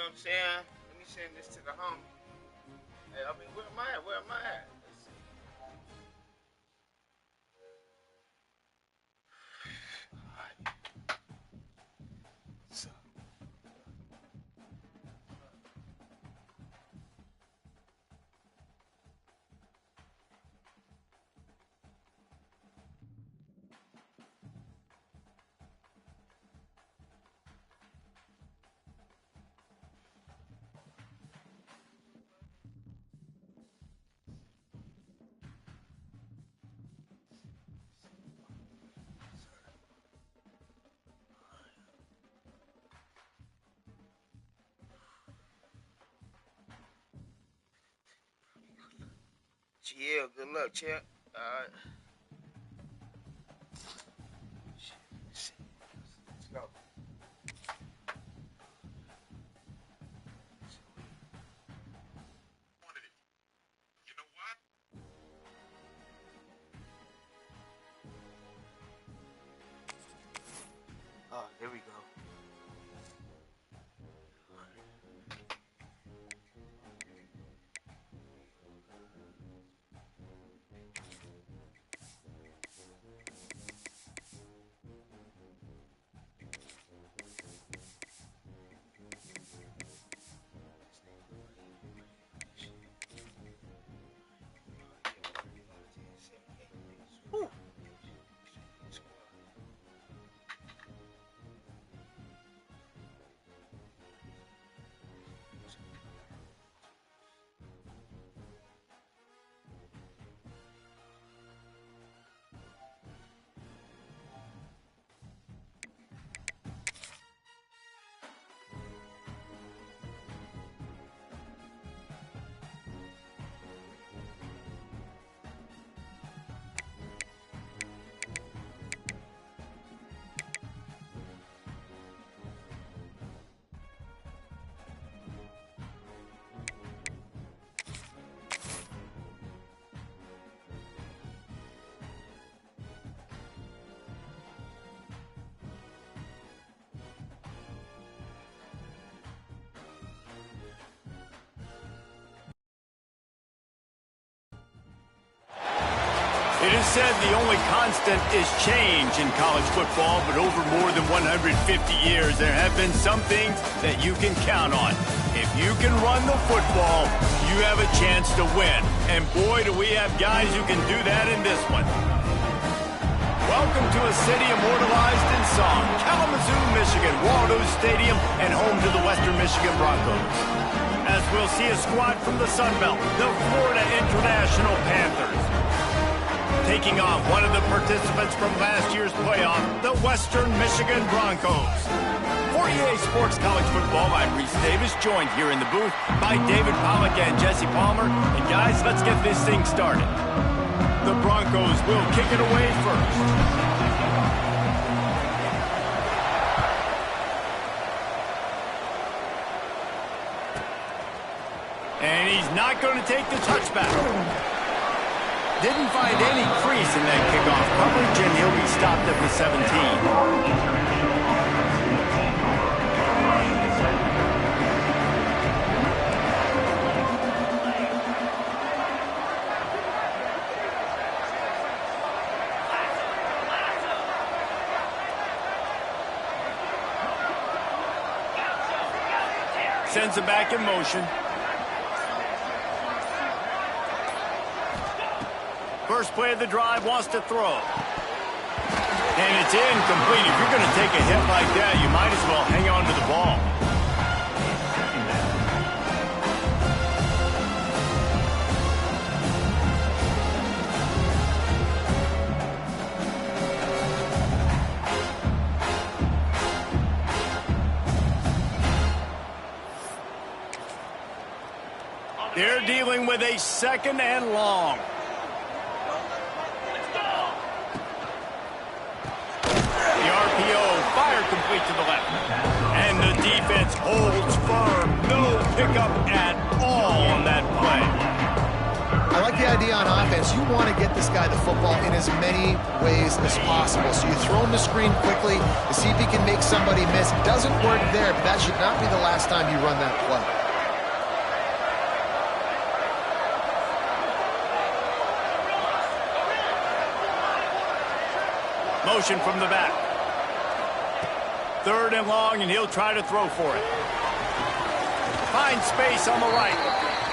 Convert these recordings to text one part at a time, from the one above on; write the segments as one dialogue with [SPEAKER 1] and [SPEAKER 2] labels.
[SPEAKER 1] know what I'm saying? Let me send this to the homie. Hey, I mean, where am I at? Where am I at? Let's see. Alright. So. Yeah, good luck, champ. Alright. Let's go.
[SPEAKER 2] You know what?
[SPEAKER 1] Oh, there we go.
[SPEAKER 3] It is said the only constant is change in college football, but over more than 150 years, there have been some things that you can count on. If you can run the football, you have a chance to win. And boy, do we have guys who can do that in this one. Welcome to a city immortalized in song, Kalamazoo, Michigan, Waldo Stadium, and home to the Western Michigan Broncos. As we'll see a squad from the Sun Belt, the Florida International Panthers, taking on one of the participants from last year's playoff, the Western Michigan Broncos. For EA Sports College Football, I'm Reese Davis, joined here in the booth by David Pollack and Jesse Palmer. And guys, let's get this thing started. The Broncos will kick it away first. And he's not going to take the touchback. Didn't find any crease in that kickoff coverage, and he'll be stopped at the 17. Sends it back in motion. First play of the drive, wants to throw. And it's incomplete. If you're going to take a hit like that, you might as well hang on to the ball. They're dealing with a second and long. Fire complete to the left. And the defense holds firm. No pickup at all on that play.
[SPEAKER 4] I like the idea on offense, you want to get this guy the football in as many ways as possible. So you throw him the screen quickly to see if he can make somebody miss. Doesn't work there, but that should not be the last time you run that play.
[SPEAKER 3] Motion from the back. 3rd and long, and he'll try to throw for it. Finds space on the right.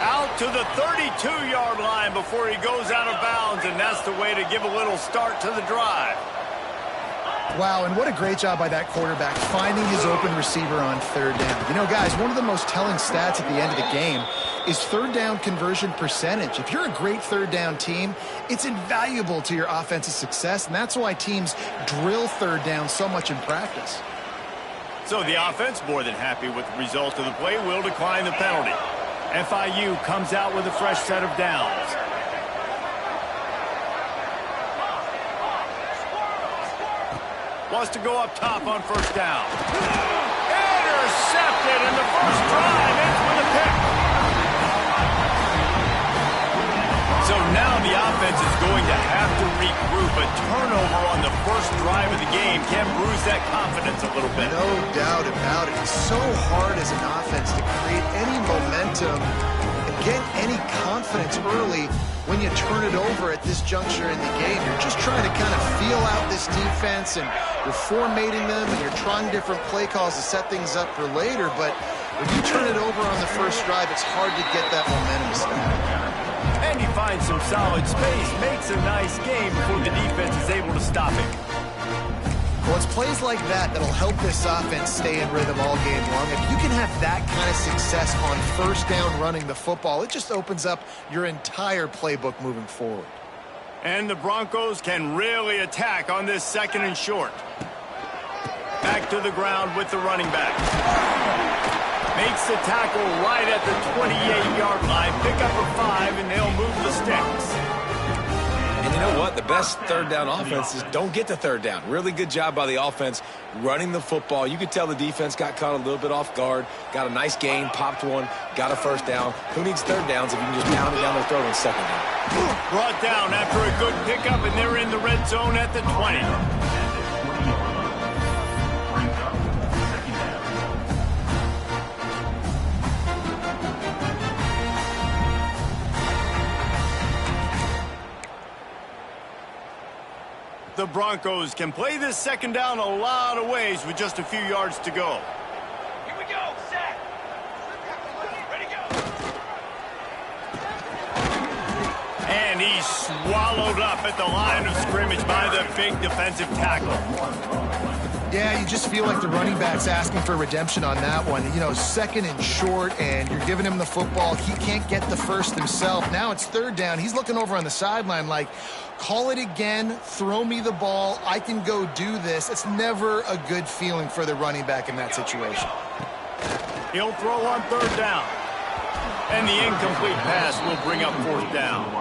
[SPEAKER 3] Out to the 32-yard line before he goes out of bounds, and that's the way to give a little start to the drive.
[SPEAKER 4] Wow, and what a great job by that quarterback finding his open receiver on 3rd down. You know, guys, one of the most telling stats at the end of the game is 3rd down conversion percentage. If you're a great 3rd down team, it's invaluable to your offensive success, and that's why teams drill 3rd down so much in practice.
[SPEAKER 3] So the offense, more than happy with the result of the play, will decline the penalty. F.I.U. comes out with a fresh set of downs. Wants to go up top on 1st down. Intercepted, and the first drive ends with a pick. So now the offense is going to have to regroup. A turnover on the first drive of the game can bruise that confidence a little bit.
[SPEAKER 4] No doubt about it. It's so hard as an offense to create any momentum and get any confidence early when you turn it over at this juncture in the game. You're just trying to kind of feel out this defense, and you're formatting them, and you're trying different play calls to set things up for later. But when you turn it over on the first drive, it's hard to get that momentum started.
[SPEAKER 3] And he finds some solid space, makes a nice game before the defense is able to stop it.
[SPEAKER 4] Well, it's plays like that that'll help this offense stay in rhythm all game long. If you can have that kind of success on 1st down running the football, it just opens up your entire playbook moving forward.
[SPEAKER 3] And the Broncos can really attack on this 2nd and short. Back to the ground with the running back. Makes the tackle right at the 28-yard line. Pick up a 5, and they'll move the sticks.
[SPEAKER 5] And you know what? The best 3rd down offenses don't get to 3rd down. Really good job by the offense running the football. You could tell the defense got caught a little bit off guard. Got a nice gain, popped one, got a 1st down. Who needs 3rd downs if you can just pound it down their throat on 2nd down?
[SPEAKER 3] Brought down after a good pickup, and they're in the red zone at the 20. The Broncos can play this 2nd down a lot of ways with just a few yards to go.
[SPEAKER 2] Here we go, set. Ready, go.
[SPEAKER 3] And he's swallowed up at the line of scrimmage by the big defensive tackle.
[SPEAKER 4] Yeah, you just feel like the running back's asking for redemption on that one. You know, 2nd and short, and you're giving him the football. He can't get the first himself. Now it's 3rd down. He's looking over on the sideline like, call it again, throw me the ball, I can go do this. It's never a good feeling for the running back in that situation.
[SPEAKER 3] He'll throw on 3rd down. And the incomplete pass will bring up 4th down.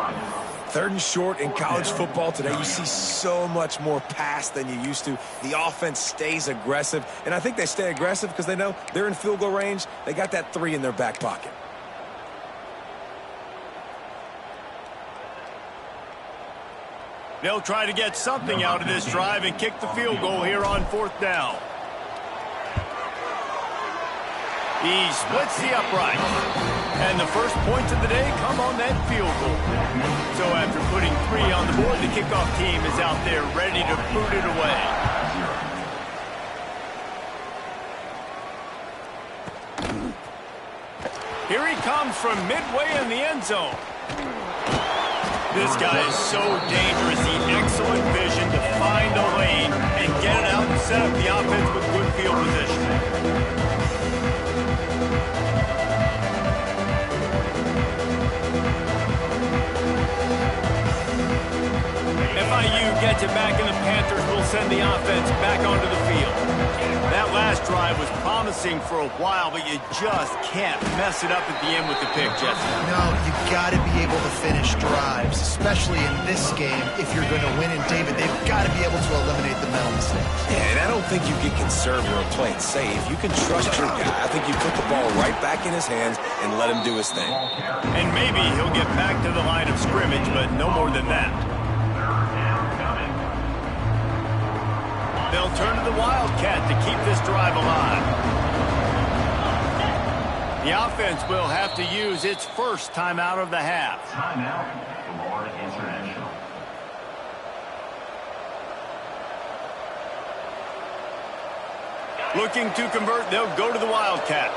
[SPEAKER 5] 3rd and short in college football today, you see so much more pass than you used to. The offense stays aggressive, and I think they stay aggressive because they know they're in field goal range. They got that 3 in their back pocket.
[SPEAKER 3] They'll try to get something out of this drive and kick the field goal here on 4th down. He splits the upright. And the first points of the day come on that field goal. So after putting 3 on the board, the kickoff team is out there ready to boot it away. Here he comes from midway in the end zone. This guy is so dangerous. He excellent vision to find a lane and get it out and set up the offense with good field position. F.I.U. gets it back, and the Panthers will send the offense back onto the field. That last drive was promising for a while, but you just can't mess it up at the end with the pick, Jesse.
[SPEAKER 4] No, you got to be able to finish drives, especially in this game if you're going to win. And David, they've got to be able to eliminate the mental mistakes.
[SPEAKER 5] Yeah, and that don't think you get conservative or play it safe. You can trust your guy. I think you put the ball right back in his hands and let him do his thing.
[SPEAKER 3] And maybe he'll get back to the line of scrimmage, but no more than that. They'll turn to the Wildcat to keep this drive alive. The offense will have to use its first timeout of the half.
[SPEAKER 6] Timeout, Florida International.
[SPEAKER 3] Looking to convert, they'll go to the Wildcat.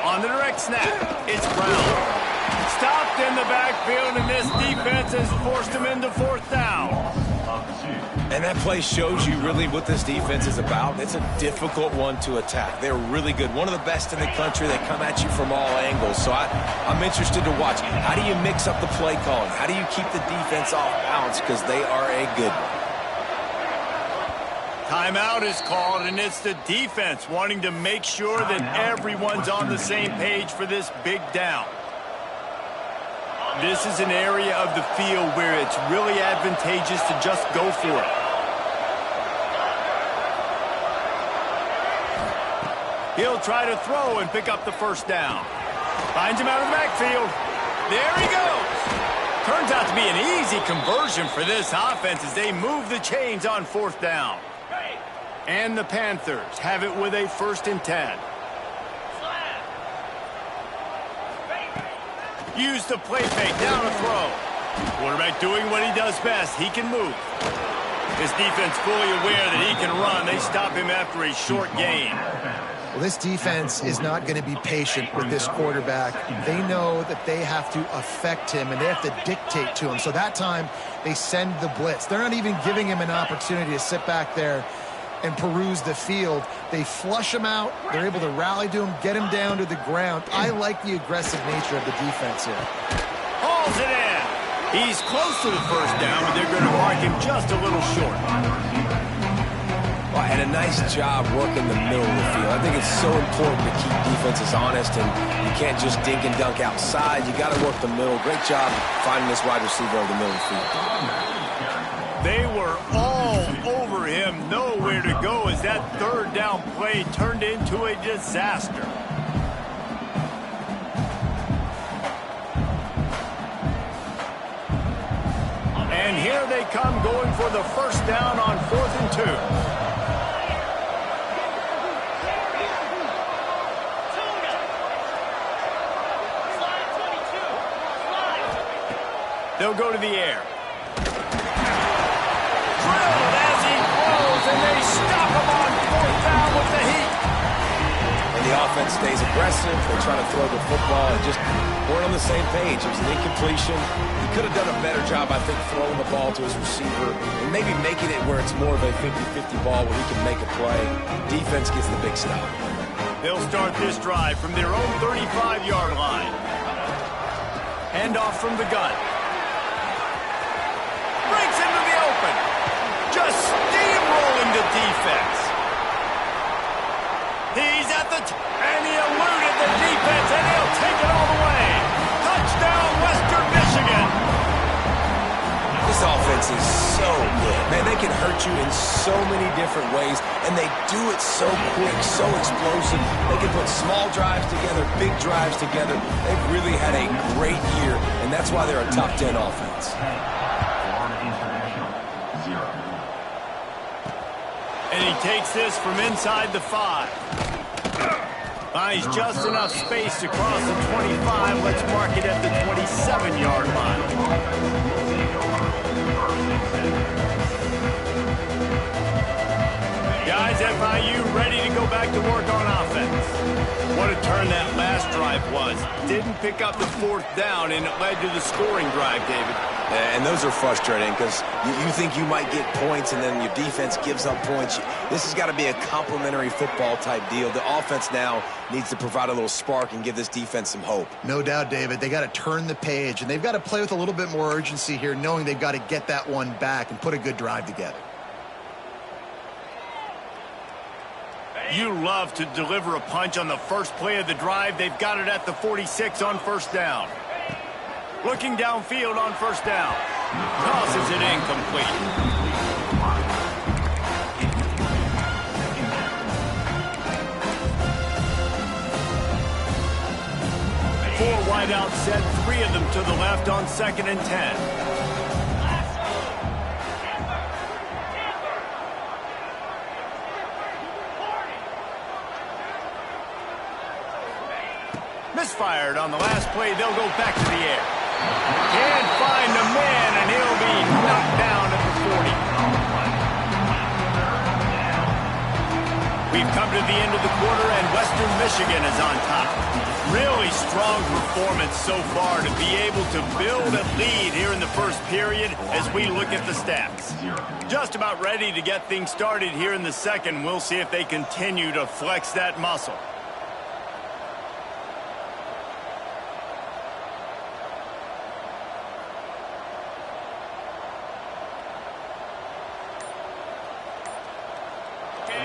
[SPEAKER 3] On the direct snap, it's Brown. Stopped in the backfield, and this defense has forced him into fourth down.
[SPEAKER 5] And that play shows you really what this defense is about. It's a difficult one to attack. They're really good. One of the best in the country. They come at you from all angles. So I'm interested to watch. How do you mix up the play calling? How do you keep the defense off balance? Because they are a good one.
[SPEAKER 3] Timeout is called, and it's the defense wanting to make sure that everyone's on the same page for this big down. This is an area of the field where it's really advantageous to just go for it. He'll try to throw and pick up the first down. Finds him out of the backfield. There he goes. Turns out to be an easy conversion for this offense as they move the chains on fourth down. And the Panthers have it with a 1st and 10. Use the play fake, down a throw. Quarterback doing what he does best. He can move. His defense fully aware that he can run. They stop him after a short gain.
[SPEAKER 4] Well, this defense is not going to be patient with this quarterback. They know that they have to affect him, and they have to dictate to him. So that time, they send the blitz. They're not even giving him an opportunity to sit back there and peruse the field. They flush him out. They're able to rally to him, get him down to the ground. I like the aggressive nature of the defense here.
[SPEAKER 3] Hauls it in. He's close to the first down, but they're going to mark him just a little short.
[SPEAKER 5] Well, and a nice job working the middle of the field. I think it's so important to keep defenses honest, and you can't just dink and dunk outside. You got to work the middle. Great job finding this wide receiver over the middle of the field.
[SPEAKER 3] They were all over him, nowhere to go as that 3rd down play turned into a disaster. And here they come going for the first down on 4th and 2. They'll go to the air. Drilled as he throws, and they stop him on 4th down with the heat.
[SPEAKER 5] And the offense stays aggressive. They try to throw the football and just weren't on the same page. It was an incompletion. He could have done a better job, I think, throwing the ball to his receiver and maybe making it where it's more of a 50-50 ball where he can make a play. Defense gets the big stop.
[SPEAKER 3] They'll start this drive from their own 35-yard line. Handoff from the gun. Breaks into the open. Just steamrolling the defense. He's at the and he eluded the defense, and he'll take it all the way. Touchdown, Western Michigan.
[SPEAKER 5] This offense is so good. Man, they can hurt you in so many different ways, and they do it so quick, so explosive. They can put small drives together, big drives together. They've really had a great year, and that's why they're a top 10 offense.
[SPEAKER 3] And he takes this from inside the 5. Finds just enough space to cross the 25. Let's mark it at the 27-yard line. Guys, F.I.U. ready to go back to work on offense. What a turn that last drive was. Didn't pick up the 4th down, and it led to the scoring drive, David.
[SPEAKER 5] And those are frustrating because you think you might get points and then your defense gives up points. This has got to be a complementary football type deal. The offense now needs to provide a little spark and give this defense some hope.
[SPEAKER 4] No doubt, David. They got to turn the page, and they've got to play with a little bit more urgency here, knowing they've got to get that one back and put a good drive together.
[SPEAKER 3] You love to deliver a punch on the first play of the drive. They've got it at the 46 on 1st down. Looking downfield on 1st down. Tosses it incomplete. wideout set, 3 of them to the left on 2nd and 10. Misfired on the last play. They'll go back to the air. Can't find the man, and he'll be knocked down at the 40. We've come to the end of the quarter, and Western Michigan is on top. Really strong performance so far to be able to build a lead here in the first period as we look at the stats. Just about ready to get things started here in the second. We'll see if they continue to flex that muscle.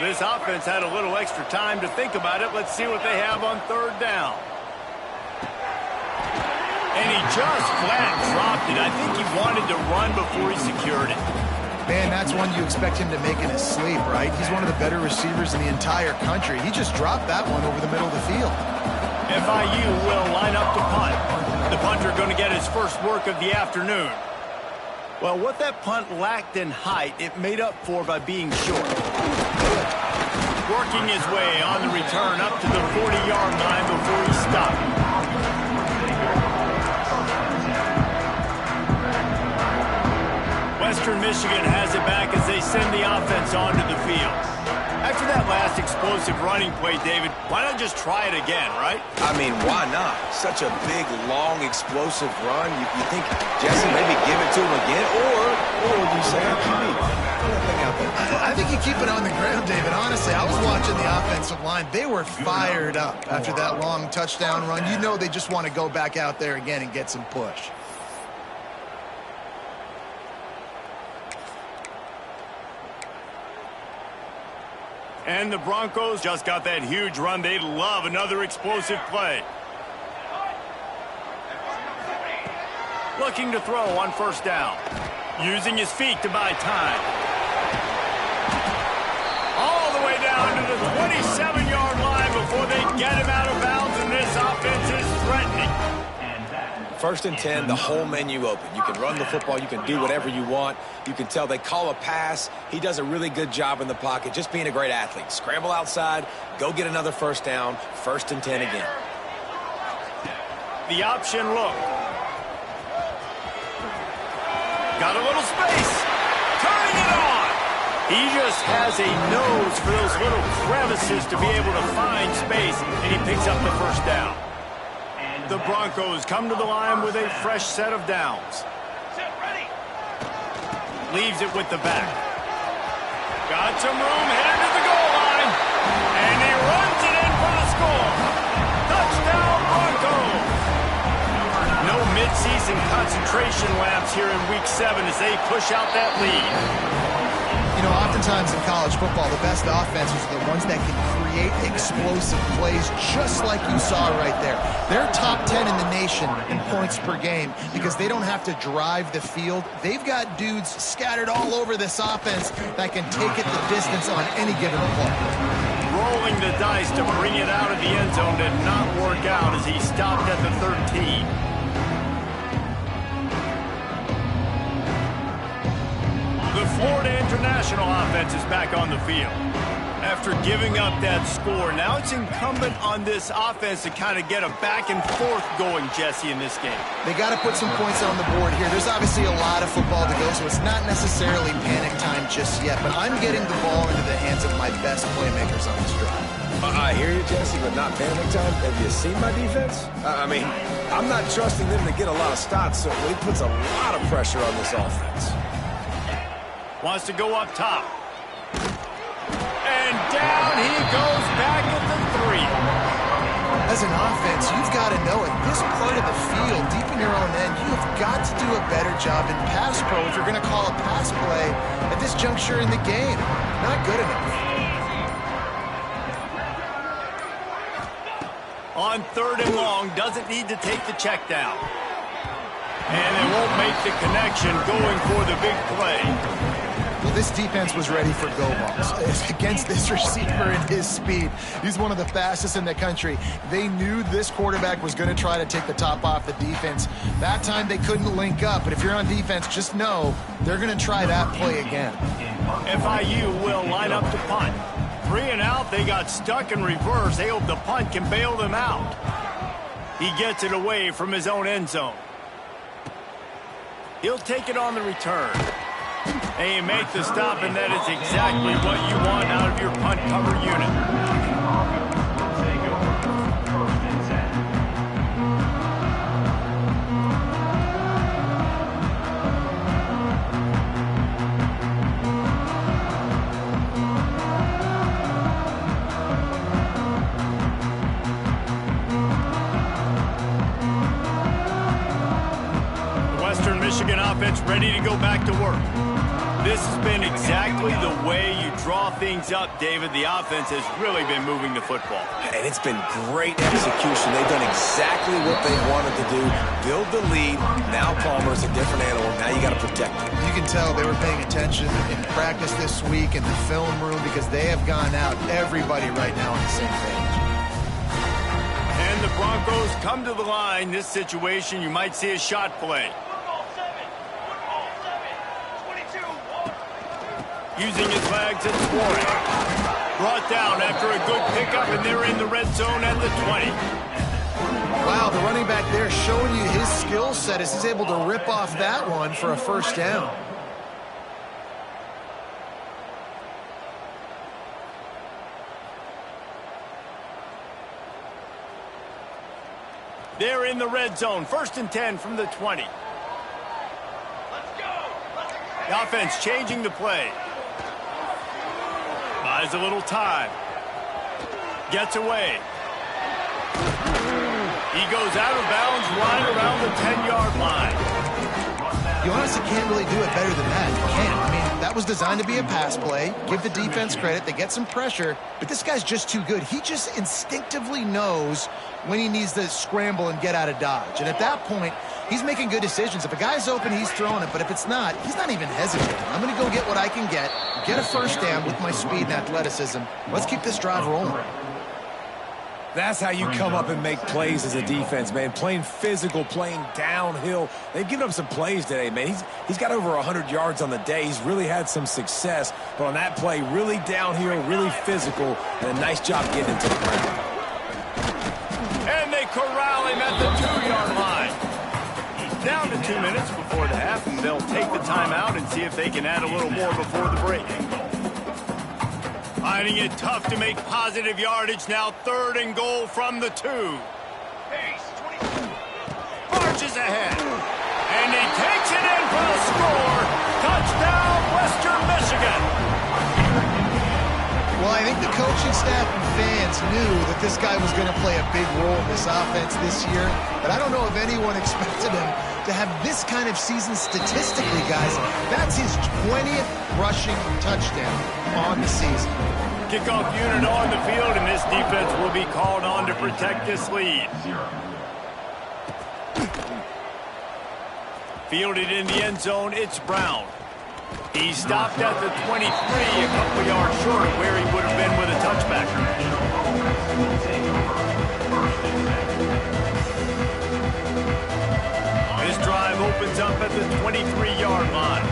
[SPEAKER 3] This offense had a little extra time to think about it. Let's see what they have on 3rd down. And he just flat dropped it. I think he wanted to run before he secured it.
[SPEAKER 4] Man, that's one you expect him to make in his sleep, right? He's one of the better receivers in the entire country. He just dropped that one over the middle of the field.
[SPEAKER 3] F.I.U. will line up to punt. The punter going to get his first work of the afternoon. Well, what that punt lacked in height, it made up for by being short. Working his way on the return up to the 40-yard line before he stopped. Western Michigan has it back as they send the offense onto the field. After that last explosive running play, David, why not just try it again, right?
[SPEAKER 5] I mean, why not? Such a big, long, explosive run. You think, Jesse, maybe give it to him again? Or would you say, QB, out there?
[SPEAKER 4] I think you keep it on the ground, David. Honestly, I was watching the offensive line. They were fired up after that long touchdown run. You know they just want to go back out there again and get some push.
[SPEAKER 3] And the Broncos just got that huge run. They love another explosive play. Looking to throw on 1st down. Using his feet to buy time. All the way down to the 27-yard line before they get him out of bounds, and this offense is threatening.
[SPEAKER 5] 1st and 10, the whole menu open. You can run the football. You can do whatever you want. You can tell they call a pass. He does a really good job in the pocket, just being a great athlete. Scramble outside, go get another 1st down, 1st and 10 again.
[SPEAKER 3] The option look. Got a little space. Turning it on. He just has a nose for those little crevices to be able to find space, and he picks up the 1st down. The Broncos come to the line with a fresh set of downs. Leaves it with the back. Got some room, headed to the goal line. And he runs it in for the score. Touchdown, Broncos. No midseason concentration laps here in Week 7 as they push out that lead.
[SPEAKER 4] You know, oftentimes in college football, the best offenses are the ones that can create explosive plays just like you saw right there. They're top 10 in the nation in points per game because they don't have to drive the field. They've got dudes scattered all over this offense that can take it the distance on any given play.
[SPEAKER 3] Rolling the dice to bring it out of the end zone did not work out as he stopped at the 13. The Florida International offense is back on the field. After giving up that score, now it's incumbent on this offense to kind of get a back and forth going, Jesse, in this game.
[SPEAKER 4] They got to put some points on the board here. There's obviously a lot of football to go, so it's not necessarily panic time just yet, but I'm getting the ball into the hands of my best playmakers on this drive.
[SPEAKER 5] I hear you, Jesse, but not panic time. Have you seen my defense? I mean, I'm not trusting them to get a lot of stops, so it puts a lot of pressure on this offense.
[SPEAKER 3] Wants to go up top. And down he goes back at the 3.
[SPEAKER 4] As an offense, you've got to know at this part of the field, deep in your own end, you have got to do a better job in pass pro if you're going to call a pass play at this juncture in the game. Not good enough.
[SPEAKER 3] On 3rd and long, doesn't need to take the check down. And they won't make the connection going for the big play.
[SPEAKER 4] Well, this defense was ready for go balls against this receiver and his speed. He's one of the fastest in the country. They knew this quarterback was going to try to take the top off the defense. That time they couldn't link up, but if you're on defense, just know they're going to try that play again.
[SPEAKER 3] F.I.U. will line up to punt. 3 and out, they got stuck in reverse. They hope the punt can bail them out. He gets it away from his own end zone. He'll take it on the return. And you make the stop, and that is exactly what you want out of your punt cover unit. Michigan offense ready to go back to work. This has been exactly the way you draw things up, David. The offense has really been moving the football.
[SPEAKER 5] And it's been great execution. They've done exactly what they wanted to do. Build the lead. Now Palmer's a different animal. Now you got to protect it.
[SPEAKER 4] You can tell they were paying attention in practice this week in the film room because they have gone out, everybody right now on the same page.
[SPEAKER 3] And the Broncos come to the line. This situation, you might see a shot play. Using his legs, it's Warren. Brought down after a good pickup, and they're in the red zone at the 20.
[SPEAKER 4] Wow, the running back there showing you his skill set as he's able to rip off that one for a first down.
[SPEAKER 3] They're in the red zone. 1st and 10 from the 20. The offense changing the play. Buys a little time. Gets away. He goes out of bounds right around the 10-yard line.
[SPEAKER 4] You honestly can't really do it better than that. You can't. I mean, that was designed to be a pass play. Give the defense credit. They get some pressure, but this guy's just too good. He just instinctively knows when he needs to scramble and get out of dodge. And at that point, he's making good decisions. If a guy's open, he's throwing it. But if it's not, he's not even hesitating. I'm going to go get what I can get a first down with my speed and athleticism. Let's keep this drive rolling.
[SPEAKER 5] That's how you come up and make plays as a defense, man. Playing physical, playing downhill. They've given up some plays today, man. He's got over 100 yards on the day. He's really had some success. But on that play, really downhill, really physical, and a nice job getting into the ground.
[SPEAKER 3] And they corral him at the 2-yard line. He's down to 2 minutes before the half, and they'll take the timeout and see if they can add a little more before the break. Finding it tough to make positive yardage now. 3rd and goal from the 2. Marches ahead. And he takes it in for the score. Touchdown, Western Michigan.
[SPEAKER 4] Well, I think the coaching staff and fans knew that this guy was going to play a big role in this offense this year. But I don't know if anyone expected him to have this kind of season statistically, guys. That's his 20th rushing touchdown on the season.
[SPEAKER 3] Kickoff unit on the field, and this defense will be called on to protect this lead. Fielded in the end zone, it's Brown. He stopped at the 23, a couple yards short of where he would have been with a touchback. This drive opens up at the 23-yard line.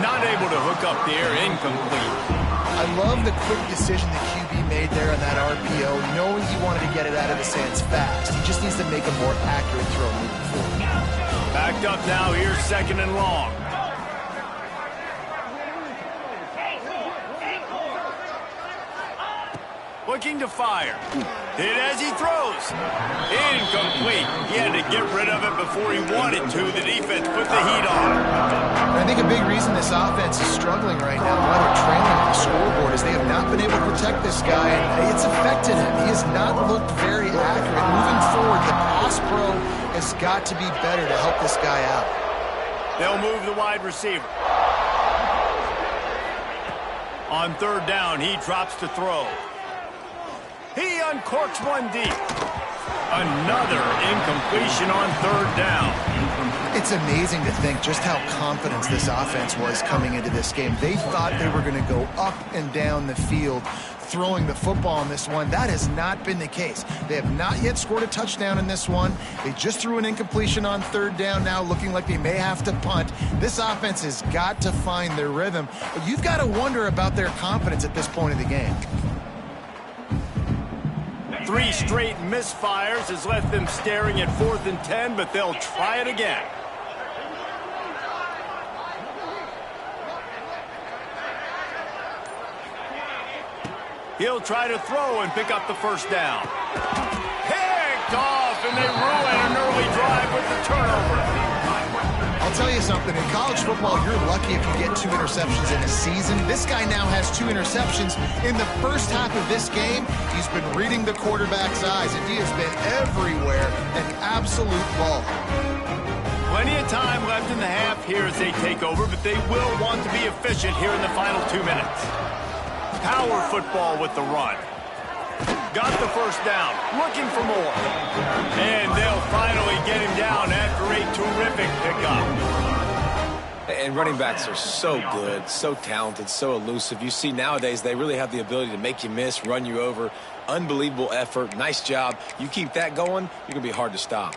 [SPEAKER 3] Not able to hook up there, incomplete.
[SPEAKER 4] I love the quick decision the QB made there on that RPO, knowing he wanted to get it out of his hands fast. He just needs to make a more accurate throw moving forward.
[SPEAKER 3] Backed up now, here's 2nd and long. Looking to fire. Hit as he throws. Incomplete. He had to get rid of it before he wanted to. The defense put the heat on.
[SPEAKER 4] I think a big reason this offense is struggling right now, while they're trailing on the scoreboard, is they have not been able to protect this guy, and it's affected him. He has not looked very accurate. Moving forward, the pass pro has got to be better to help this guy out.
[SPEAKER 3] They'll move the wide receiver. On 3rd down, he drops to throw. He uncorks one deep. Another incompletion on 3rd down.
[SPEAKER 4] It's amazing to think just how confident this offense was coming into this game. They thought they were going to go up and down the field throwing the football in this one. That has not been the case. They have not yet scored a touchdown in this one. They just threw an incompletion on third down now, looking like they may have to punt. This offense has got to find their rhythm, but you've got to wonder about their confidence at this point of the game.
[SPEAKER 3] 3 straight misfires has left them staring at 4th and 10, but they'll try it again. He'll try to throw and pick up the first down. Picked off, and they ruin an early drive with the turnover.
[SPEAKER 4] I'll tell you something, in college football, you're lucky if you get 2 interceptions in a season. This guy now has 2 interceptions. In the first half of this game, he's been reading the quarterback's eyes, and he has been everywhere, an absolute ball.
[SPEAKER 3] Plenty of time left in the half here as they take over, but they will want to be efficient here in the final 2 minutes. Power football with the run. Got the first down, looking for more. And they'll finally get him down after a terrific pickup.
[SPEAKER 5] And running backs are so good, so talented, so elusive. You see nowadays they really have the ability to make you miss, run you over. Unbelievable effort. Nice job. You keep that going, you're going to be hard to stop.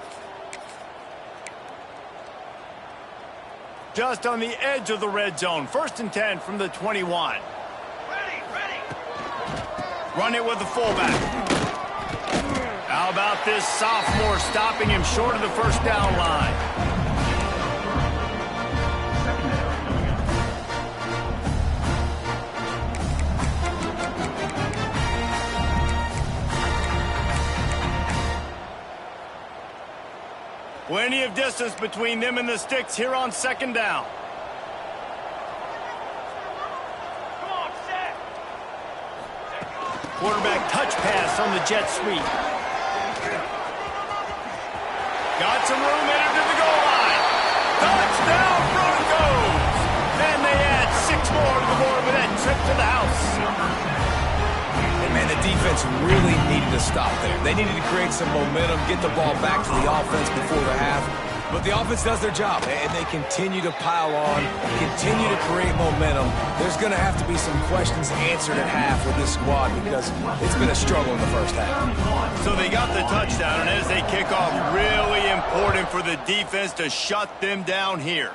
[SPEAKER 3] Just on the edge of the red zone. 1st and 10 from the 21. Run it with the fullback. How about this sophomore stopping him short of the first down line? Plenty of distance between them and the sticks here on 2nd down. Quarterback touch pass on the jet sweep. Got some room in to the goal line. Touchdown Broncos! And they add 6 more to the board with that trip to the house.
[SPEAKER 5] And man, the defense really needed to stop there. They needed to create some momentum, get the ball back to the offense before the half. But the offense does their job, and they continue to pile on, continue to create momentum. There's going to have to be some questions answered at half with this squad because it's been a struggle in the first half.
[SPEAKER 3] So they got the touchdown, and as they kick off, really important for the defense to shut them down here.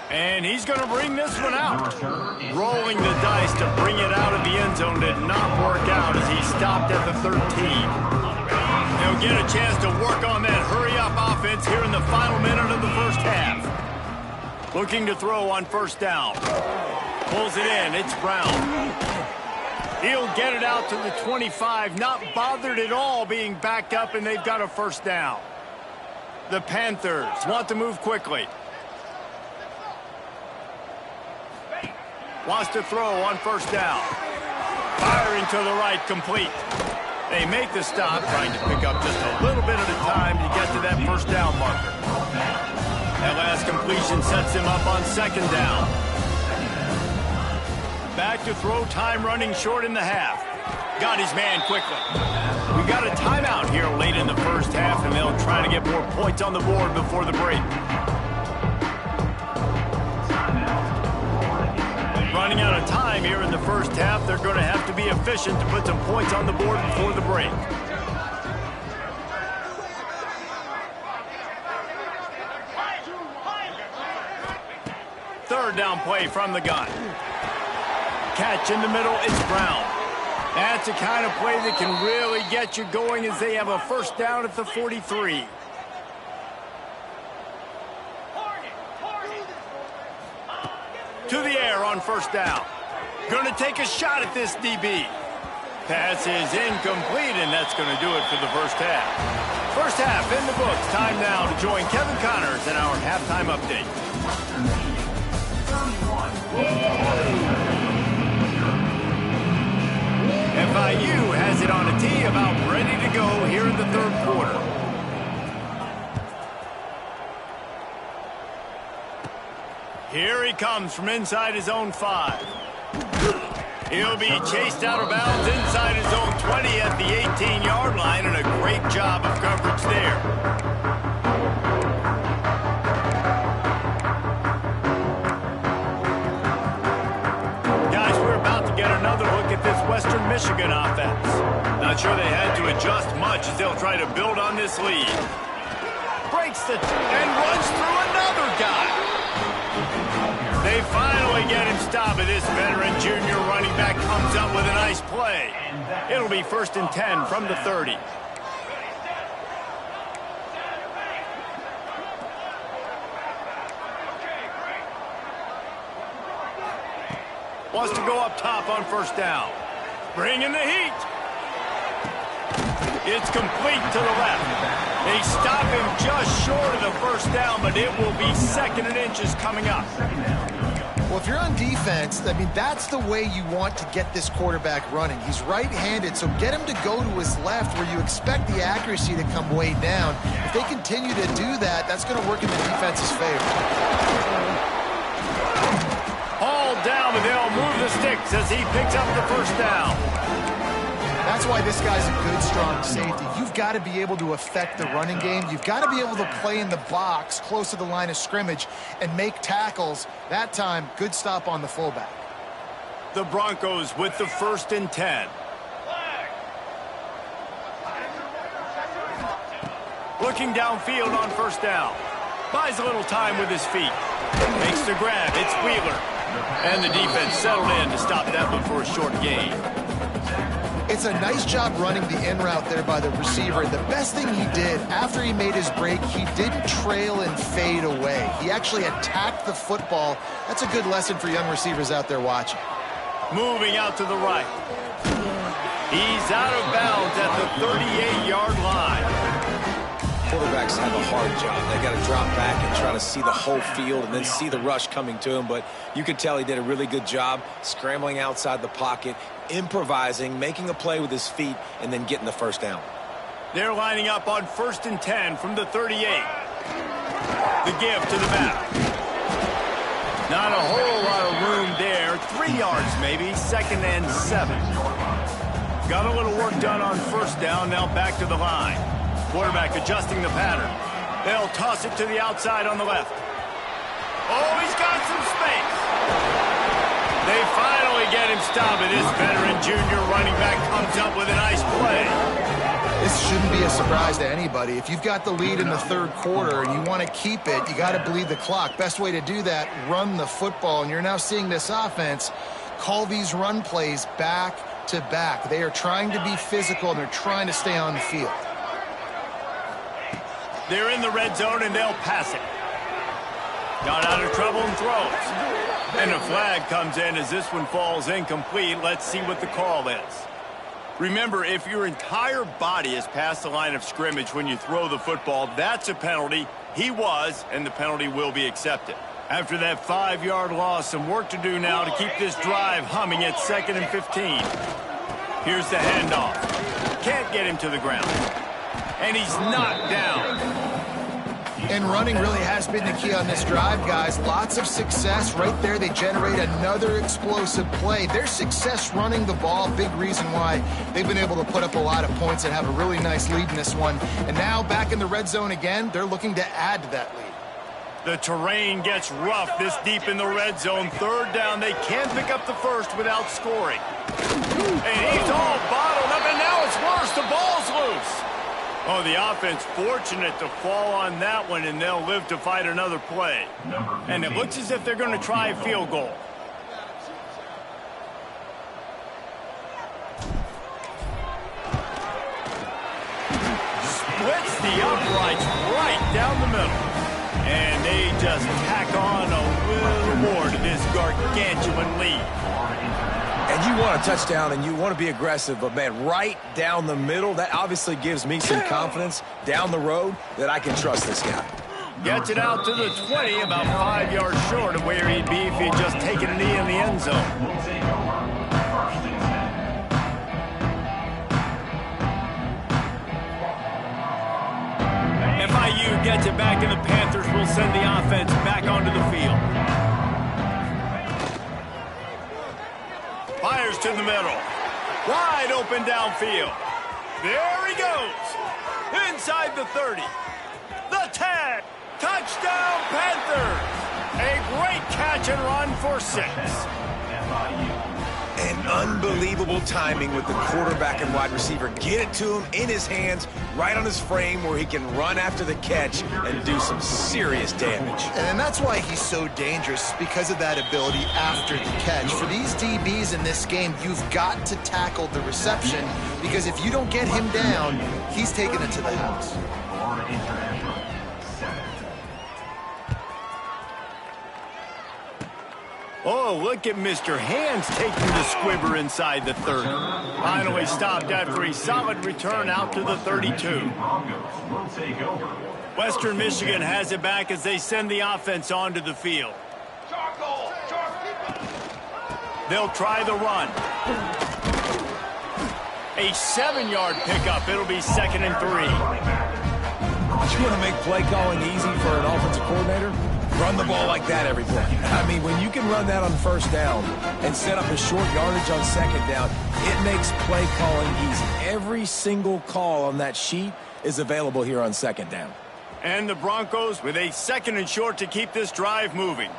[SPEAKER 3] And he's going to bring this one out. Rolling the dice to bring it out of the end zone did not work out as he stopped at the 13. They'll get a chance to work on that hurry-up offense here in the final minute of the first half. Looking to throw on 1st down. Pulls it in. It's Brown. He'll get it out to the 25. Not bothered at all being backed up, and they've got a 1st down. The Panthers want to move quickly. Wants to throw on 1st down. Firing to the right, complete. They make the stop, trying to pick up just a little bit at a time to get to that 1st down marker. That last completion sets him up on 2nd down. Back to throw, time running short in the half. Got his man quickly. We got a timeout here late in the first half, and they'll try to get more points on the board before the break. Running out of time here in the first half. They're going to have to be efficient to put some points on the board before the break. Third down play from the gun. Catch in the middle, it's Brown. That's the kind of play that can really get you going as they have a 1st down at the 43. To the air on 1st down. Going to take a shot at this DB. Pass is incomplete, and that's going to do it for the first half. First half in the books. Time now to join Kevin Connors in our halftime update. F.I.U. has it on a tee, about ready to go here in the 3rd quarter. Here he comes from inside his own 5. He'll be chased out of bounds inside his own 20 at the 18-yard line, and a great job of coverage there. Western Michigan offense. Not sure they had to adjust much as they'll try to build on this lead. Breaks and runs through another guy. They finally get him stopped, and this veteran junior running back comes up with a nice play. It'll be 1st and 10 from the 30. Wants to go up top on 1st down. Bringing the heat. It's complete to the left. They stop him just short of the 1st down, but it will be 2nd and inches coming up.
[SPEAKER 4] Well, if you're on defense, I mean, that's the way you want to get this quarterback running. He's right-handed, so get him to go to his left where you expect the accuracy to come way down. If they continue to do that, that's going to work in the defense's favor.
[SPEAKER 3] All down, but they'll move the sticks as he picks up the 1st down.
[SPEAKER 4] That's why this guy's a good, strong safety. You've got to be able to affect the running game. You've got to be able to play in the box close to the line of scrimmage and make tackles. That time, good stop on the fullback.
[SPEAKER 3] The Broncos with the 1st and 10. Looking downfield on 1st down. Buys a little time with his feet. Makes the grab. It's Wheeler. And the defense settled in to stop that one for a short gain.
[SPEAKER 4] It's a nice job running the in route there by the receiver. The best thing he did after he made his break, he didn't trail and fade away. He actually attacked the football. That's a good lesson for young receivers out there watching.
[SPEAKER 3] Moving out to the right. He's out of bounds at the 38-yard line.
[SPEAKER 5] Quarterbacks have a hard job. They got to drop back and try to see the whole field and then see the rush coming to him. But you could tell he did a really good job scrambling outside the pocket, improvising, making a play with his feet, and then getting the 1st down.
[SPEAKER 3] They're lining up on 1st and 10 from the 38. The give to the back. Not a whole lot of room there. 3 yards maybe. 2nd and 7. Got a little work done on 1st down. Now back to the line. Quarterback adjusting the pattern. They'll toss it to the outside on the left. Oh, he's got some space. They finally get him stopped, and this veteran junior running back comes up with a nice play.
[SPEAKER 4] This shouldn't be a surprise to anybody. If you've got the lead in the 3rd quarter and you want to keep it, you got to bleed the clock. Best way to do that, run the football. And you're now seeing this offense call these run plays back to back. They are trying to be physical, and they're trying to stay on the field.
[SPEAKER 3] They're in the red zone, and they'll pass it. Got out of trouble and throws. And a flag comes in as this one falls incomplete. Let's see what the call is. Remember, if your entire body is past the line of scrimmage when you throw the football, that's a penalty. He was, and the penalty will be accepted. After that 5-yard loss, some work to do now to keep this drive humming at 2nd and 15. Here's the handoff. Can't get him to the ground. And he's knocked down.
[SPEAKER 4] And running really has been the key on this drive, guys. Lots of success right there. They generate another explosive play. Their success running the ball, big reason why they've been able to put up a lot of points and have a really nice lead in this one. And now back in the red zone again, they're looking to add to that lead.
[SPEAKER 3] The terrain gets rough this deep in the red zone. 3rd down, they can't pick up the 1st without scoring. And he's all bottled up, and now it's worse. The ball's loose. Oh, the offense fortunate to fall on that one, and they'll live to fight another play. And it looks as if they're going to try a field goal. Splits the uprights right down the middle. And they just tack on a little more to this gargantuan lead.
[SPEAKER 5] And you want a touchdown and you want to be aggressive, but, man, right down the middle, that obviously gives me some confidence down the road that I can trust this guy.
[SPEAKER 3] Gets it out to the 20, about 5 yards short of where he'd be if he'd just taken a knee in the end zone. F.I.U gets it back, and the Panthers will send the offense back onto the field. Fires to the middle. Wide open downfield. There he goes. Inside the 30. The 10. Touchdown, Panthers. A great catch and run for 6.
[SPEAKER 5] And unbelievable timing with the quarterback and wide receiver. Get it to him in his hands, right on his frame where he can run after the catch and do some serious damage.
[SPEAKER 4] And that's why he's so dangerous, because of that ability after the catch. For these DBs in this game, you've got to tackle the reception, because if you don't get him down, he's taking it to the house.
[SPEAKER 3] Oh, look at Mr. Hands taking the squibber inside the 30. Finally stopped after a solid return out to the 32. Western Michigan has it back as they send the offense onto the field. They'll try the run. A 7-yard pickup. It'll be 2nd and 3.
[SPEAKER 5] You want to make play calling easy for an offensive coordinator? Run the ball like that every play. I mean, when you can run that on first down and set up a short yardage on second down, it makes play calling easy. Every single call on that sheet is available here on second down.
[SPEAKER 3] And the Broncos with a 2nd and short to keep this drive moving.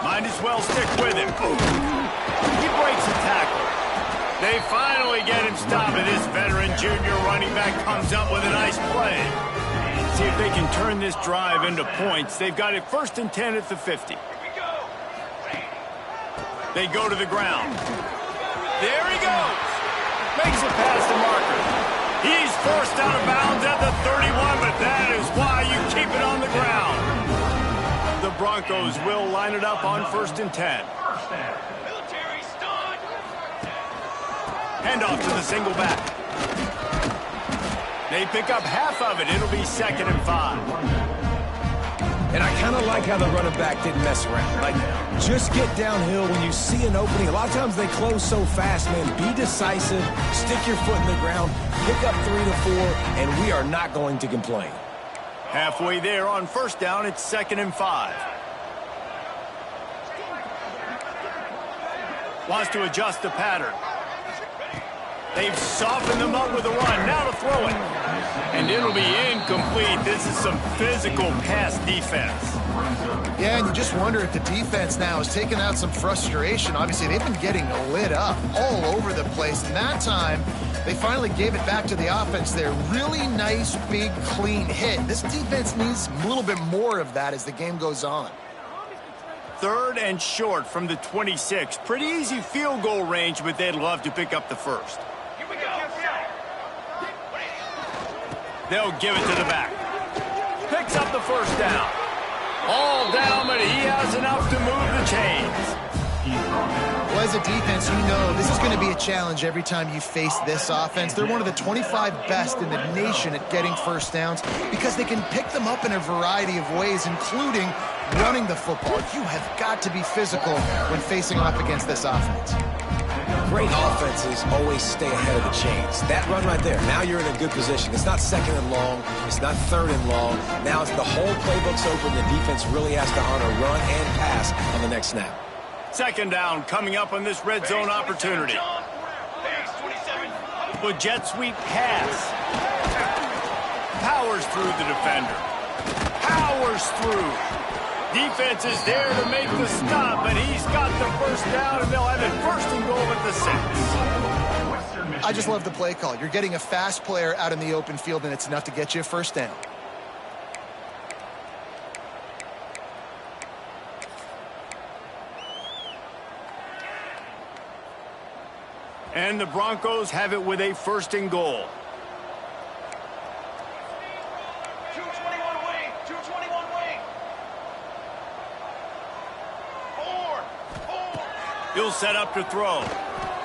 [SPEAKER 3] Might as well stick with him. He breaks the tackle. They finally get him stopped, and this veteran junior running back comes up with a nice play. See if they can turn this drive into points. They've got it 1st and 10 at the 50. They go to the ground. There he goes. Makes it past the marker. He's forced out of bounds at the 31, but that is why you keep it on the ground. The Broncos will line it up on 1st and 10. Hand off to the single back. They pick up half of it. It'll be 2nd and 5.
[SPEAKER 5] And I kind of like how the running back didn't mess around. Like, just get downhill when you see an opening. A lot of times they close so fast, man. Be decisive. Stick your foot in the ground. Pick up 3 to 4, and we are not going to complain.
[SPEAKER 3] Halfway there on 1st down, it's 2nd and 5. Wants to adjust the pattern. They've softened them up with a run. Now to throw it. And it'll be incomplete. This is some physical pass defense.
[SPEAKER 4] Yeah, and you just wonder if the defense now is taking out some frustration. Obviously, they've been getting lit up all over the place. And that time, they finally gave it back to the offense there. Really nice, big, clean hit. This defense needs a little bit more of that as the game goes on.
[SPEAKER 3] 3rd and short from the 26. Pretty easy field goal range, but they'd love to pick up the 1st. They'll give it to the back. Picks up the 1st down. All down, but he has enough to move the chains.
[SPEAKER 4] Well, as a defense, you know this is going to be a challenge every time you face this offense. They're one of the 25 best in the nation at getting 1st downs because they can pick them up in a variety of ways, including running the football. You have got to be physical when facing off against this offense.
[SPEAKER 5] Great offenses always stay ahead of the chains. That run right there, now you're in a good position. It's not 2nd and long. It's not 3rd and long. Now it's the whole playbook's open. The defense really has to honor run and pass on the next snap.
[SPEAKER 3] 2nd down coming up on this red zone opportunity. With jet sweep pass. Powers through the defender. Powers through. Defense is there to make the stop, but he's got the 1st down, and they'll have it 1st and goal at the 6.
[SPEAKER 4] I just love the play call. You're getting a fast player out in the open field, and it's enough to get you a 1st down.
[SPEAKER 3] And the Broncos have it with a 1st and goal.
[SPEAKER 2] 221 wing, 221 wing. 4.
[SPEAKER 3] He'll set up to throw.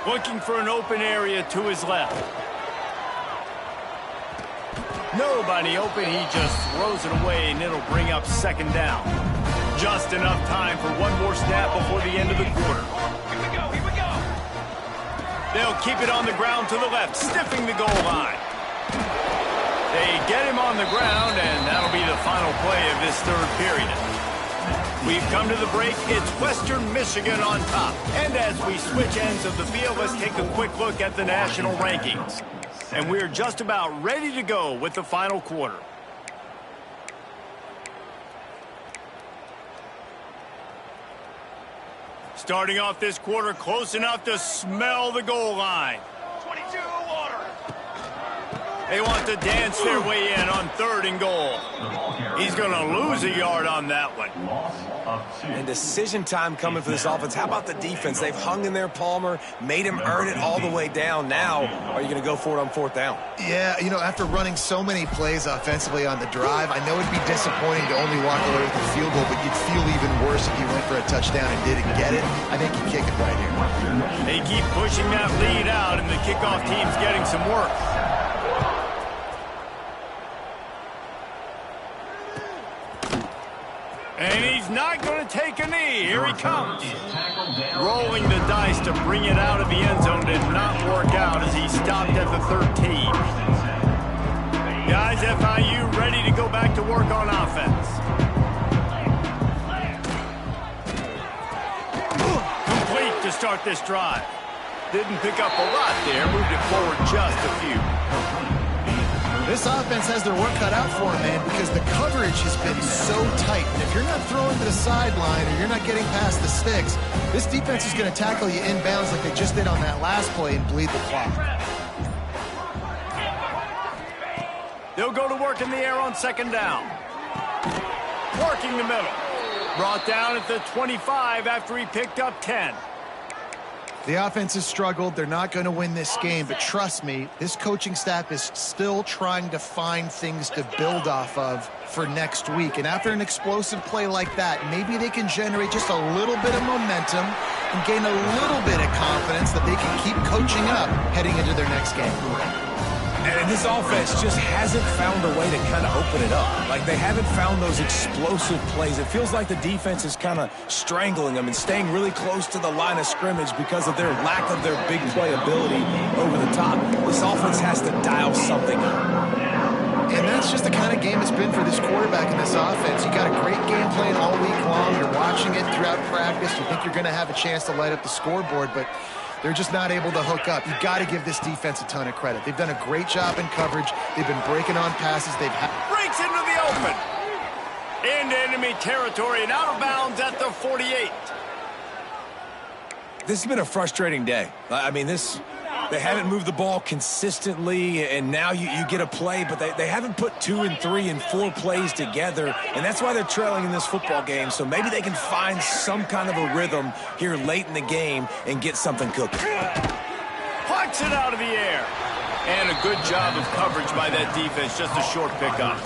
[SPEAKER 3] Looking for an open area to his left. Nobody open. He just throws it away, and it'll bring up 2nd down. Just enough time for one more snap before the end of the quarter.
[SPEAKER 2] Here we go, here we go.
[SPEAKER 3] They'll keep it on the ground to the left, sniffing the goal line. They get him on the ground, and that'll be the final play of this 3rd period. We've come to the break. It's Western Michigan on top. And as we switch ends of the field, let's take a quick look at the national rankings. And we're just about ready to go with the final quarter. Starting off this quarter close enough to smell the goal line.
[SPEAKER 2] 22 water.
[SPEAKER 3] They want to dance their way in on 3rd and goal. He's going to lose a yard on that one.
[SPEAKER 6] Loss of 2.
[SPEAKER 5] And decision time coming for this offense. How about the defense? They've hung in there, Palmer, made him earn it all the way down. Now, are you going to go for it on 4th down?
[SPEAKER 4] Yeah, you know, after running so many plays offensively on the drive, I know it'd be disappointing to only walk away with a field goal, but you'd feel even worse if you went for a touchdown and didn't get it. I think you kick it right here.
[SPEAKER 3] They keep pushing that lead out, and the kickoff team's getting some work. And he's not going to take a knee. Here he comes. Rolling the dice to bring it out of the end zone did not work out as he stopped at the 13. Guys, F.I.U. ready to go back to work on offense. Complete to start this drive. Didn't pick up a lot there. Moved it forward just a few.
[SPEAKER 4] This offense has their work cut out for them, man, because the coverage has been so tight. And if you're not throwing to the sideline or you're not getting past the sticks, this defense is going to tackle you inbounds like they just did on that last play and bleed the clock.
[SPEAKER 3] They'll go to work in the air on 2nd down. Working the middle. Brought down at the 25 after he picked up 10.
[SPEAKER 4] The offense has struggled. They're not going to win this game, but trust me, this coaching staff is still trying to find things to build off of for next week. And after an explosive play like that, maybe they can generate just a little bit of momentum and gain a little bit of confidence that they can keep coaching up heading into their next game.
[SPEAKER 5] And this offense just hasn't found a way to kind of open it up. Like, they haven't found those explosive plays. It feels like the defense is kind of strangling them and staying really close to the line of scrimmage because of their lack of their big play ability over the top. This offense has to dial something up.
[SPEAKER 4] And that's just the kind of game it's been for this quarterback and this offense. You got a great game plan all week long. You're watching it throughout practice. You think you're going to have a chance to light up the scoreboard, but they're just not able to hook up. You've got to give this defense a ton of credit. They've done a great job in coverage. They've been breaking on passes.
[SPEAKER 3] Breaks into the open. Into enemy territory and out of bounds at the 48.
[SPEAKER 5] This has been a frustrating day. I mean, they haven't moved the ball consistently, and now you get a play, but they haven't put 2 and 3 and 4 plays together, and that's why they're trailing in this football game. So maybe they can find some kind of a rhythm here late in the game and get something cooking.
[SPEAKER 3] Plucks it out of the air. And a good job of coverage by that defense. Just a short pickup.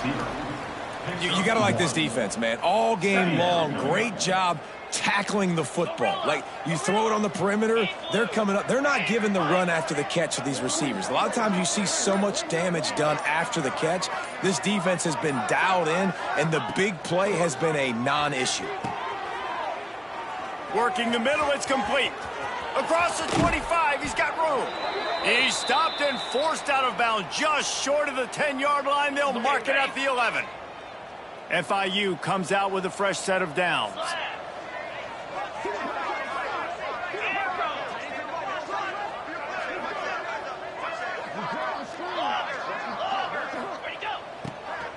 [SPEAKER 5] You got to like this defense, man. All game long, great job tackling the football. Like, you throw it on the perimeter, they're coming up. They're not giving the run after the catch to these receivers. A lot of times you see so much damage done after the catch. This defense has been dialed in, and the big play has been a non-issue.
[SPEAKER 3] Working the middle, it's complete. Across the 25, he's got room. He's stopped and forced out of bounds just short of the 10-yard line. They'll mark it at the 11. F.I.U. comes out with a fresh set of downs.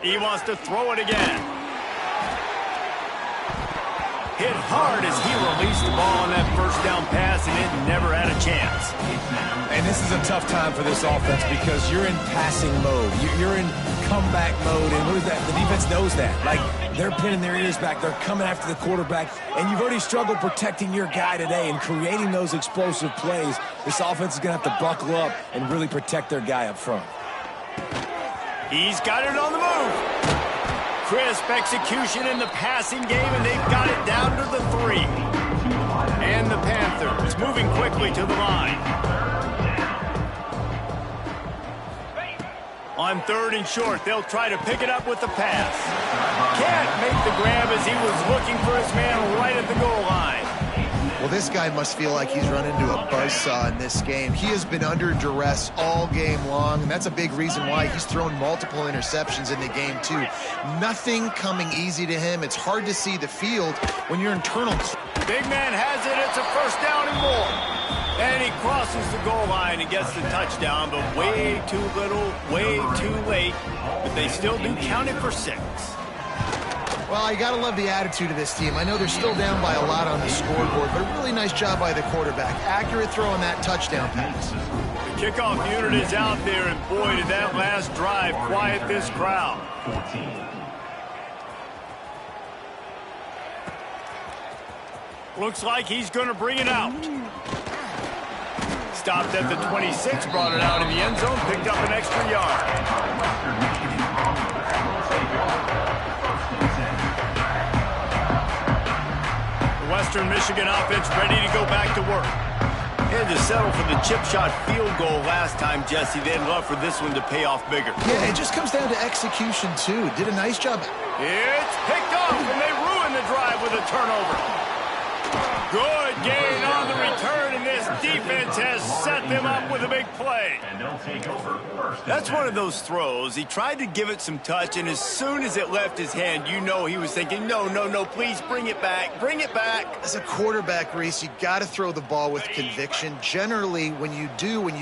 [SPEAKER 3] He wants to throw it again. Hit hard as he released the ball on that first down pass, and it never had a chance.
[SPEAKER 5] And this is a tough time for this offense because you're in passing mode. You're in comeback mode, and what is that? The defense knows that. Like, they're pinning their ears back. They're coming after the quarterback, and you've already struggled protecting your guy today and creating those explosive plays. This offense is going to have to buckle up and really protect their guy up front.
[SPEAKER 3] He's got it on the move. Crisp execution in the passing game, and they've got it down to the 3. And the Panthers moving quickly to the line. On 3rd and short, they'll try to pick it up with the pass. Can't make the grab as he was looking for his man right at the goal line.
[SPEAKER 4] Well, this guy must feel like he's run into a buzzsaw in this game. He has been under duress all game long, and that's a big reason why he's thrown multiple interceptions in the game, too. Nothing coming easy to him. It's hard to see the field when your internal...
[SPEAKER 3] Big man has it. It's a first down and more. And he crosses the goal line and gets the touchdown, but way too little, way too late. But they still do count it for 6.
[SPEAKER 4] Well, you got to love the attitude of this team. I know they're still down by a lot on the scoreboard, but a really nice job by the quarterback. Accurate throw on that touchdown pass.
[SPEAKER 3] The kickoff unit is out there, and boy, did that last drive quiet this crowd.
[SPEAKER 6] 14.
[SPEAKER 3] Looks like he's going to bring it out. Stopped at the 26, brought it out in the end zone, picked up an extra yard. The Western Michigan offense ready to go back to work. Had to settle for the chip shot field goal last time, Jesse. They'd love for this one to pay off bigger.
[SPEAKER 4] Yeah, it just comes down to execution, too. Did a nice job.
[SPEAKER 3] It's picked off, and they ruin the drive with a turnover. Good gain on the return, and this defense has set them up with a big play.
[SPEAKER 6] And they'll take over first.
[SPEAKER 3] That's one of those throws. He tried to give it some touch, and as soon as it left his hand, you know he was thinking, no, please bring it back, bring it back.
[SPEAKER 4] As a quarterback, Reese, you got to throw the ball with conviction. Generally, when you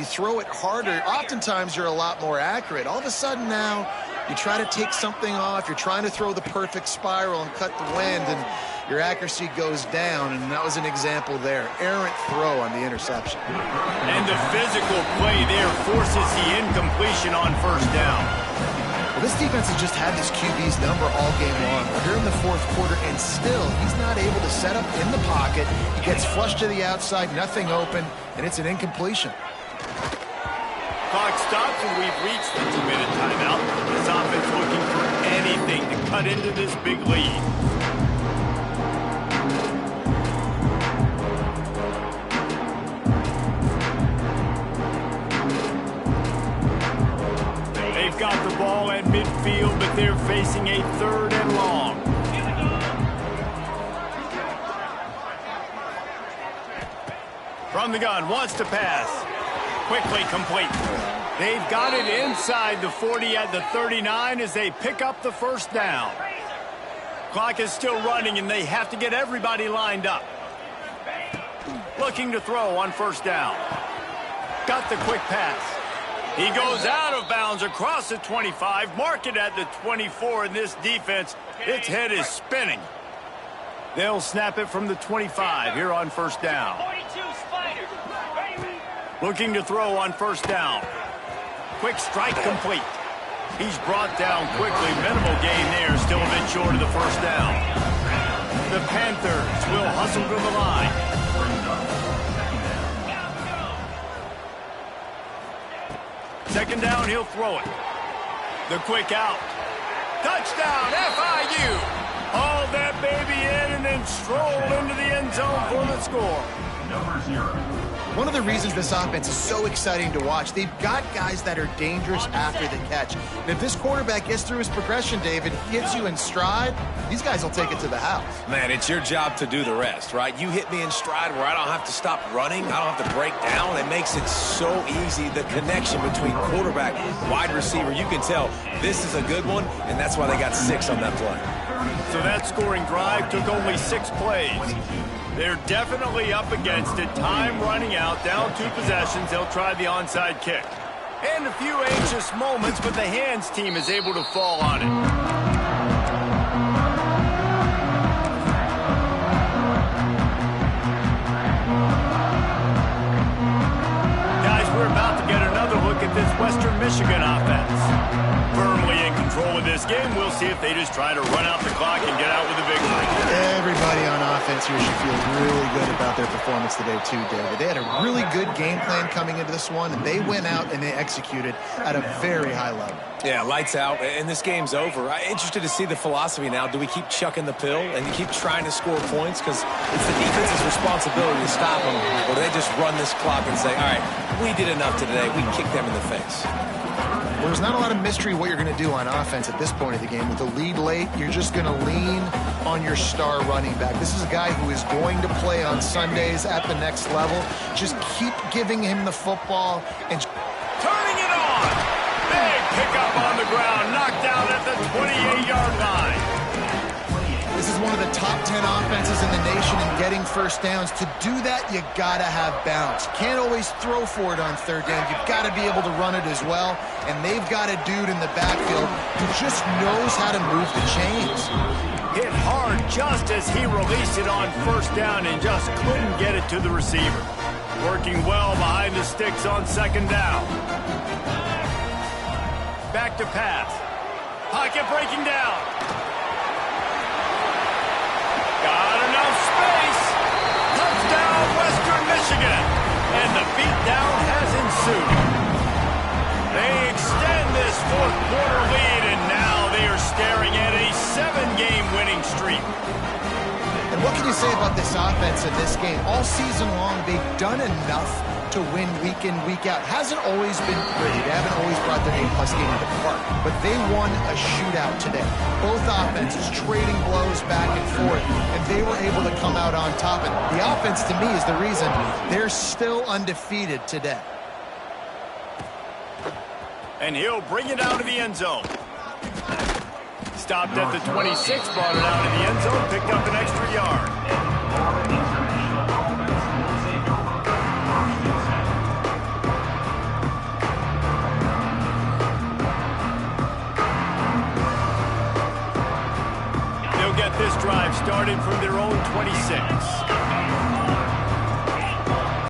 [SPEAKER 4] throw it harder, oftentimes you're a lot more accurate. All of a sudden now, you try to take something off, you're trying to throw the perfect spiral and cut the wind, and your accuracy goes down, and that was an example there. Errant throw on the interception.
[SPEAKER 3] And the physical play there forces the incompletion on first down.
[SPEAKER 4] Well, this defense has just had this QB's number all game long. We're here in the fourth quarter, and still, he's not able to set up in the pocket. He gets flushed to the outside, nothing open, and it's an incompletion.
[SPEAKER 3] Clock stops, and we've reached the 2-minute timeout. This offense looking for anything to cut into this big lead. They've got the ball at midfield, but they're facing a 3rd and long. From the gun, wants to pass. Quickly complete. They've got it inside the 40 at the 39 as they pick up the first down. Clock is still running, and they have to get everybody lined up. Looking to throw on first down. Got the quick pass. He goes out of bounds across the 25, mark it at the 24, and this defense, its head is spinning. They'll snap it from the 25 here on first down.
[SPEAKER 2] 42 Spider.
[SPEAKER 3] Looking to throw on first down. Quick strike complete. He's brought down quickly. Minimal gain there, still a bit short of the first down. The Panthers will hustle to the line. Second down, he'll throw it. The quick out. Touchdown, F.I.U. Haul that baby in and then stroll into the end zone for the score.
[SPEAKER 6] Number 0.
[SPEAKER 4] One of the reasons this offense is so exciting to watch, they've got guys that are dangerous after the catch. And if this quarterback gets through his progression, David, gets you in stride, these guys will take it to the house.
[SPEAKER 5] Man, it's your job to do the rest, right? You hit me in stride where I don't have to stop running. I don't have to break down. It makes it so easy, the connection between quarterback, wide receiver. You can tell this is a good one, and that's why they got 6 on that play.
[SPEAKER 3] So that scoring drive took only 6 plays. They're definitely up against it. Time running out, down 2 possessions. They'll try the onside kick. And a few anxious moments, but the hands team is able to fall on it. Guys, we're about to get another look at this Western Michigan offense. Firmly in control of this game. We'll see if they just try to run out the clock and get out with a victory.
[SPEAKER 4] Everybody on offense here should feel really good about their performance today, too, David. They had a really good game plan coming into this one, and they went out and they executed at a very high level.
[SPEAKER 5] Yeah, lights out, and this game's over. I'm interested to see the philosophy now. Do we keep chucking the pill and you keep trying to score points? Because it's the defense's responsibility to stop them, or do they just run this clock and say, all right, we did enough today. We kicked them in the face.
[SPEAKER 4] Well, there's not a lot of mystery what you're going to do on offense at this point of the game. With the lead late, you're just going to lean on your star running back. This is a guy who is going to play on Sundays at the next level. Just keep giving him the football and
[SPEAKER 3] Turning it on. Big pickup on the ground. Knocked down at the 28-yard line.
[SPEAKER 4] this is one of the top 10 offenses in the nation in getting first downs. To do that, you got to have balance. You can't always throw for it on third down. You've got to be able to run it as well. And they've got a dude in the backfield who just knows how to move the chains.
[SPEAKER 3] Hit hard just as he released it on first down and just couldn't get it to the receiver. Working well behind the sticks on second down. Back to pass. Pocket breaking down. Got enough space. Touchdown, Western Michigan. And the beatdown has ensued. They extend this fourth quarter lead, and now they are staring at a 7-game winning streak.
[SPEAKER 4] And what can you say about this offense in this game? All season long, they've done enough to win week in, week out. Hasn't always been pretty. They haven't always brought their A-plus game to the park. But they won a shootout today. Both offenses trading blows back and forth, and they were able to come out on top. And the offense, to me, is the reason they're still undefeated today.
[SPEAKER 3] And he'll bring it out of the end zone. Stopped at the 26, brought it out of the end zone, picked up an extra yard. They'll get this drive started from their own 26.